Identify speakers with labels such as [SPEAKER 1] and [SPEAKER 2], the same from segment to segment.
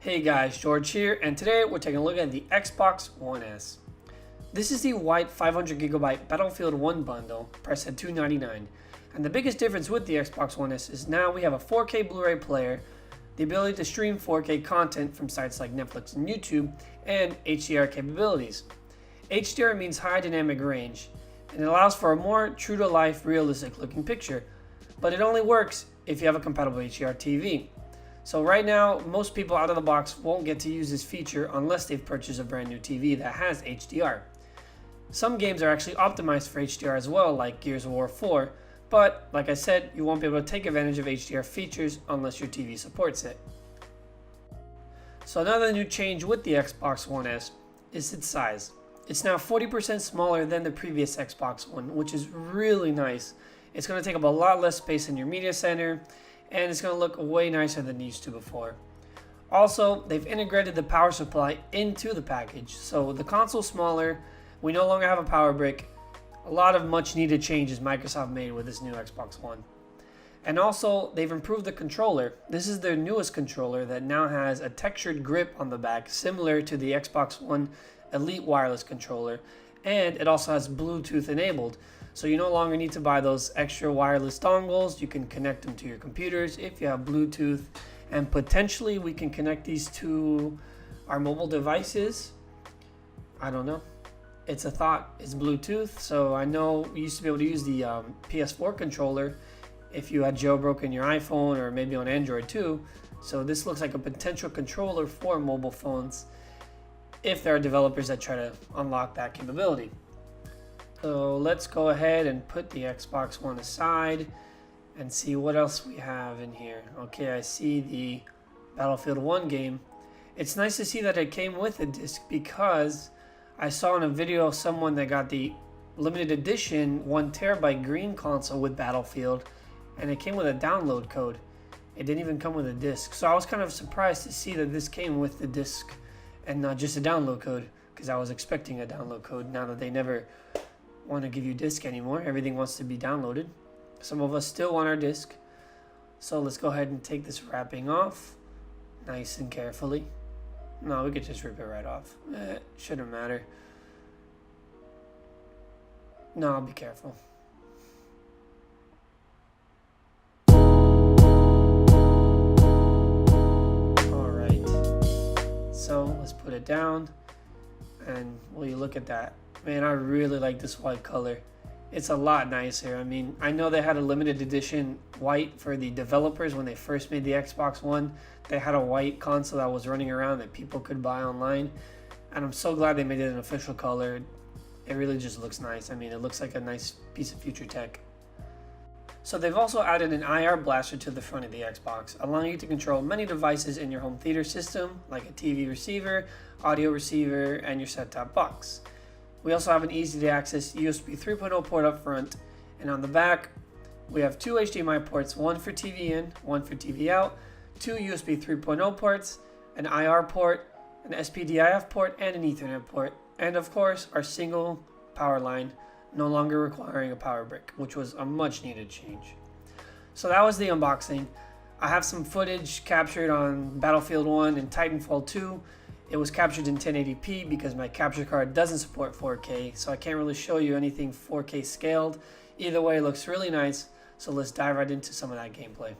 [SPEAKER 1] Hey guys, George here, and today we're taking a look at the Xbox One S. This is the white 500GB Battlefield 1 bundle, priced at $299. And the biggest difference with the Xbox One S is now we have a 4K Blu-ray player, the ability to stream 4K content from sites like Netflix and YouTube, and HDR capabilities. HDR means high dynamic range, and it allows for a more true-to-life, realistic-looking picture, but it only works if you have a compatible HDR TV. So right now, most people out of the box won't get to use this feature unless they've purchased a brand new TV that has HDR. Some games are actually optimized for HDR as well, like Gears of War 4, but like I said, you won't be able to take advantage of HDR features unless your TV supports it. So another new change with the Xbox One S is its size. It's now 40% smaller than the previous Xbox One, which is really nice. It's going to take up a lot less space in your media center, and it's going to look way nicer than it used to before. Also, they've integrated the power supply into the package, so the console's smaller, we no longer have a power brick. A lot of much needed changes Microsoft made with this new Xbox One. And also, they've improved the controller. This is their newest controller that now has a textured grip on the back, similar to the Xbox One Elite wireless controller, and it also has Bluetooth enabled. So you no longer need to buy those extra wireless dongles. You can connect them to your computers if you have Bluetooth, and potentially we can connect these to our mobile devices. I don't know. It's a thought. It's Bluetooth, so I know you used to be able to use the PS4 controller if you had jailbroken your iPhone or maybe on Android too. So this looks like a potential controller for mobile phones if there are developers that try to unlock that capability. So let's go ahead and put the Xbox One aside and see what else we have in here. Okay, I see the Battlefield 1 game. It's nice to see that it came with a disc, because I saw in a video of someone that got the limited edition 1TB green console with Battlefield, and it came with a download code. It didn't even come with a disc. So I was kind of surprised to see that this came with the disc and not just a download code, because I was expecting a download code now that they never want to give you disc anymore. Everything wants to be downloaded. Some of us still want our disc. So let's go ahead and take this wrapping off nice and carefully. No, we could just rip it right off. Shouldn't matter. No, I'll be careful. Alright. So let's put it down. And will you look at that? Man, I really like this white color. It's a lot nicer. I mean, I know they had a limited edition white for the developers when they first made the Xbox One. They had a white console that was running around that people could buy online. And I'm so glad they made it an official color. It really just looks nice. I mean, it looks like a nice piece of future tech. So they've also added an IR blaster to the front of the Xbox, allowing you to control many devices in your home theater system, like a TV receiver, audio receiver, and your set-top box. We also have an easy-to-access USB 3.0 port up front, and on the back, we have two HDMI ports, one for TV in, one for TV out, two USB 3.0 ports, an IR port, an SPDIF port, and an Ethernet port, and of course, our single power line, no longer requiring a power brick, which was a much-needed change. So that was the unboxing. I have some footage captured on Battlefield 1 and Titanfall 2. It was captured in 1080p because my capture card doesn't support 4K, so I can't really show you anything 4K scaled. Either way, it looks really nice, so let's dive right into some of that gameplay.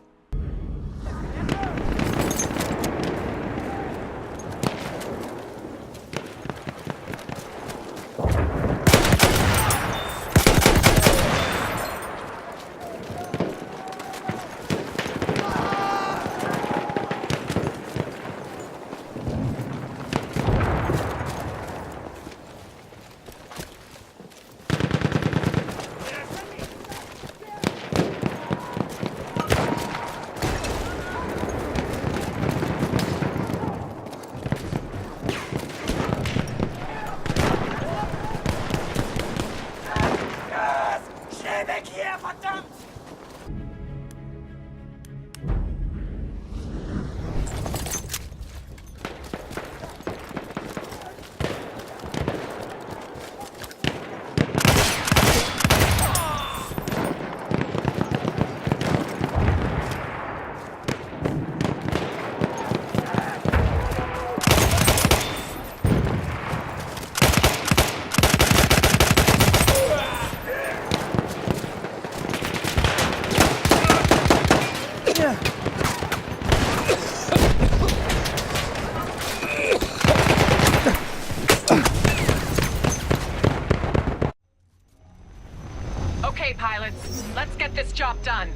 [SPEAKER 2] Woods. Let's get this job done.